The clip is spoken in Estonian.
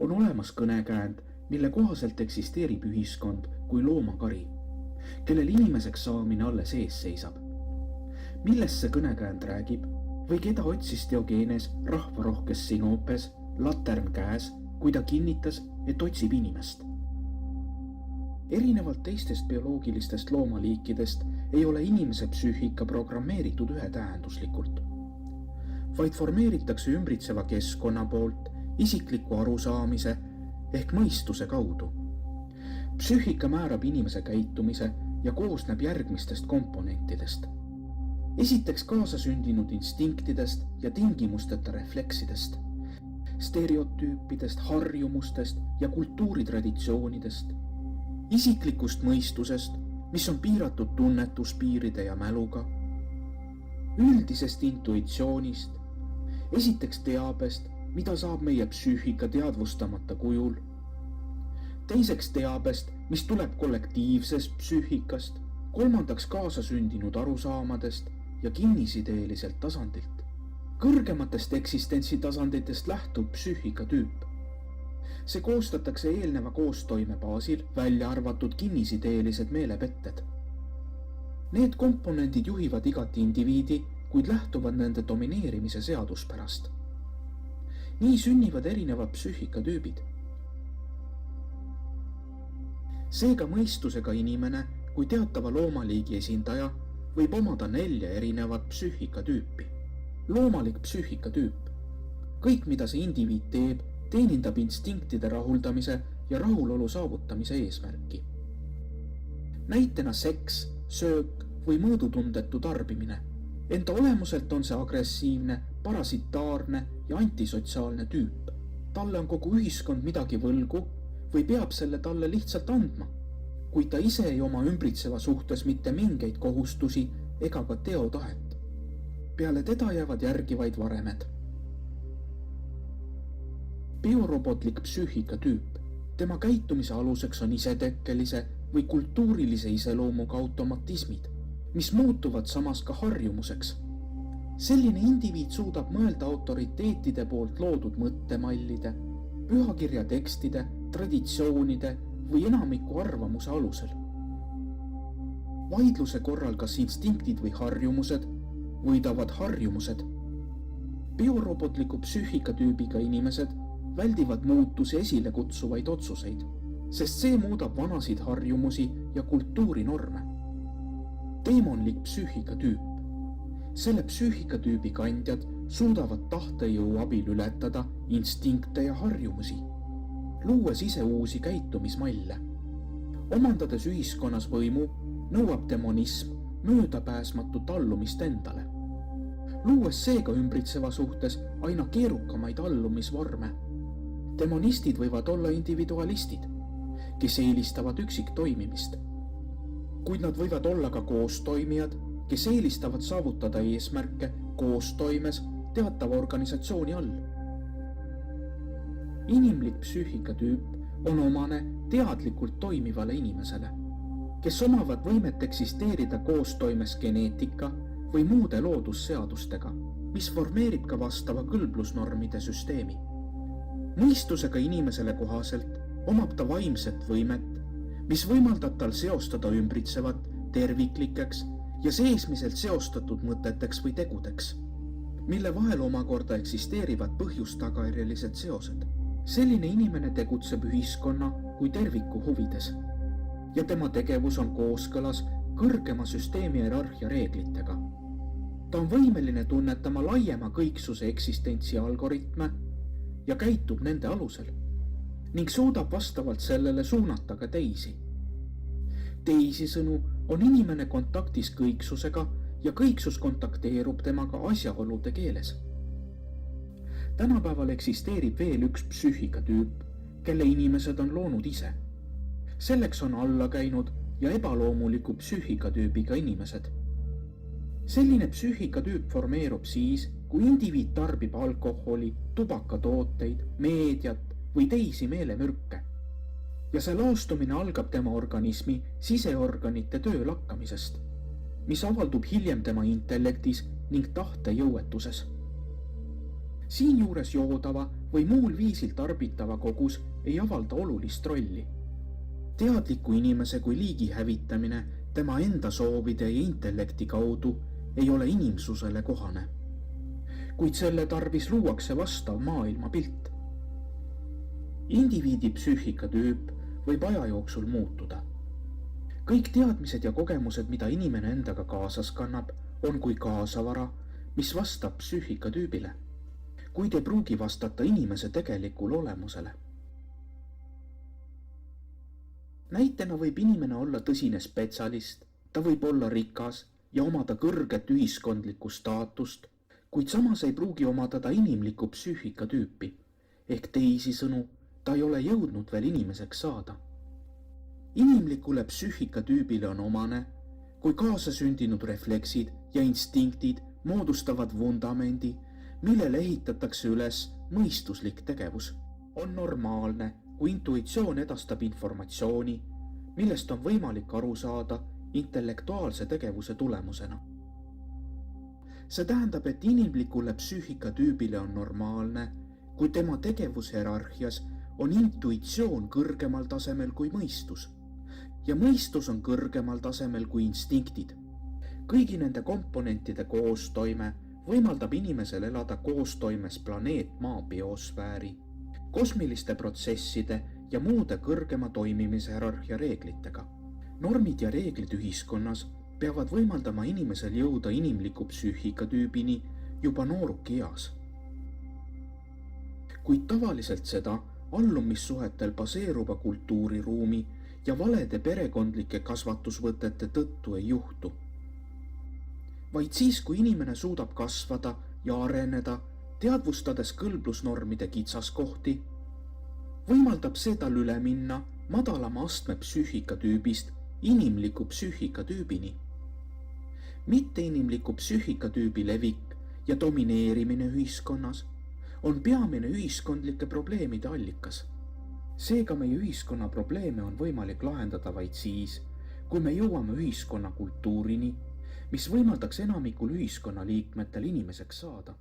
On olemas kõnekäänd, mille kohaselt eksisteerib ühiskond kui loomakari, kellel inimeseks saamine alles ees seisab. Millest see kõnekäänd räägib või keda otsis Diogenes rahvarohkes Sinopes, latern käes, kui ta kinnitas, et otsib inimest? Erinevalt teistest bioloogilistest loomaliikidest ei ole inimese psüühika programmeeritud ühetähenduslikult, vaid formeeritakse ümbritseva keskkonna poolt isikliku arusaamise ehk mõistuse kaudu. Psüühika määrab inimese käitumise ja koosneb järgmistest komponentidest. Esiteks kaasasündinud instinktidest ja tingimusteta refleksidest, stereotüüpidest, harjumustest ja kultuuritraditsioonidest, isiklikust mõistusest, mis on piiratud tunnetuspiiride ja mäluga, üldisest intuitsioonist, esiteks teabest, mida saab meie psüühika teadvustamata kujul, teiseks teabest, mis tuleb kollektiivsest psüühikast, kolmandaks kaasasündinud arusaamadest ja kinnisideeliselt tasandilt. Kõrgematest eksistentsitasanditest lähtub psüühika tüüp. See koostatakse eelneva koostoime baasil, välja arvatud kinnisideelised meelepetted. Need komponendid juhivad igat indiviidi, kuid lähtuvad nende domineerimise seaduspärast. Nii sünnivad erinevad psüühikatüübid. Seega mõistusega inimene kui teatava loomaliigi esindaja võib omada 4 erinevat psüühikatüüpi. Loomalik psüühikatüüp. Kõik, mida see indiviid teeb, teenindab instinktide rahuldamise ja rahulolu saavutamise eesmärki. Näitena seks, söök või mõõdutundetu tarbimine. Enda olemuselt on see agressiivne, parasitaarne ja antisotsiaalne tüüp. Talle on kogu ühiskond midagi võlgu või peab selle talle lihtsalt andma, kuid ta ise ei oma ümbritseva suhtes mitte mingeid kohustusi ega ka teotahet. Peale teda jäävad järgi vaid varemed. Biorobotlik psüühikatüüp. Tema käitumise aluseks on isetekkelise või kultuurilise iseloomuga automatismid, mis muutuvad samas ka harjumuseks. Selline indiviid suudab mõelda autoriteetide poolt loodud mõttemallide, pühakirja tekstide, traditsioonide või enamiku arvamuse alusel. Vaidluse korral kas instinktid või harjumused võidavad harjumused. Biorobotliku psüühikatüübiga inimesed väldivad muutusi esile kutsuvaid otsuseid, sest see muudab vanasid harjumusi ja kultuurinorme. Teemonlik psüühikatüüp. Selle psüühikatüübi kandjad suudavad tahtejõu abil ületada instinkte ja harjumusi, luues ise uusi käitumismalle. Omandades ühiskonnas võimu, nõuab demonism möödapääsmatut allumist endale, luues seega ümbritseva suhtes aina keerukamaid allumisvorme. Demonistid võivad olla individualistid, kes eelistavad üksiktoimimist, kuid nad võivad olla ka koostoimijad, kes eelistavad saavutada eesmärke koostoimes teatava organisatsiooni all. Inimlik psüühikatüüp on omane teadlikult toimivale inimesele, kes omavad võimet eksisteerida koostoimes geneetika või muude loodusseadustega, mis formeerib ka vastava kõlblusnormide süsteemi. Mõistusega inimesele kohaselt omab ta vaimset võimet, mis võimaldab tal seostada ümbritsevat terviklikeks ja seesmiselt seostatud mõteteks või tegudeks, mille vahel omakorda eksisteerivad põhjustagajärjelised seosed. Selline inimene tegutseb ühiskonna kui terviku huvides ja tema tegevus on kooskõlas kõrgema süsteemi hierarhia reeglitega. Ta on võimeline tunnetama laiema kõiksuse eksistentsi algoritme ja käitub nende alusel ning suudab vastavalt sellele suunata ka teisi. Teisisõnu on inimene kontaktis kõiksusega ja kõiksus kontakteerub temaga asjaolude keeles. Tänapäeval eksisteerib veel üks psüühikatüüp, kelle inimesed on loonud ise. Selleks on alla käinud ja ebaloomuliku psüühikatüübiga inimesed. Selline psüühikatüüp formeerub siis, kui indiviid tarbib alkoholi, tubakatooteid, meediat või teisi meelemürke. Ja see laostumine algab tema organismi siseorganite töö lakkamisest, mis avaldub hiljem tema intellektis ning tahtejõuetuses. Siinjuures joodava või muul viisil tarbitava kogus ei avalda olulist rolli. Teadliku inimese kui liigi hävitamine tema enda soovide ja intellekti kaudu ei ole inimsusele kohane. Kuid selle tarvis luuakse vastav maailmapilt. Indiviidi psüühikatüüp võib aja jooksul muutuda. Kõik teadmised ja kogemused, mida inimene endaga kaasas kannab, on kui kaasavara, mis vastab psüühikatüübile, kuid ei pruugi vastata inimese tegelikule olemusele. Näitena võib inimene olla tõsine spetsialist, ta võib olla rikas ja omada kõrget ühiskondlikku staatust, kuid samas ei pruugi omada ta inimlikku psüühikatüüpi, ehk teisisõnu, ta ei ole jõudnud veel inimeseks saada. Inimlikule psüühikatüübile on omane, kui kaasasündinud refleksid ja instinktid moodustavad vundamendi, millele ehitatakse üles mõistuslik tegevus. On normaalne, kui intuitsioon edastab informatsiooni, millest on võimalik aru saada intellektuaalse tegevuse tulemusena. See tähendab, et inimlikule psüühikatüübile on normaalne, kui tema tegevushierarhias on intuitsioon kõrgemal tasemel kui mõistus ja mõistus on kõrgemal tasemel kui instinktid. Kõigi nende komponentide koostoime võimaldab inimesel elada koostoimes planeet Maa biosfääri, kosmiliste protsesside ja muude kõrgema toimimise hierarhia reeglitega. Normid ja reeglid ühiskonnas peavad võimaldama inimesel jõuda inimliku psüühikatüübini juba noorukieas. Kuid tavaliselt seda allumissuhetel baseeruva kultuuriruumi ja valede perekondlike kasvatusvõtete tõttu ei juhtu. Vaid siis, kui inimene suudab kasvada ja areneda, teadvustades kõlblusnormide kitsaskohti, võimaldab see tal üle minna madalama astme psüühikatüübist inimliku psüühikatüübini. Mitteinimliku psüühikatüübi levik ja domineerimine ühiskonnas on peamine ühiskondlike probleemide allikas. Seega meie ühiskonna probleeme on võimalik lahendada vaid siis, kui me jõuame ühiskonna kultuurini, mis võimaldaks enamikul ühiskonna liikmetel inimeseks saada.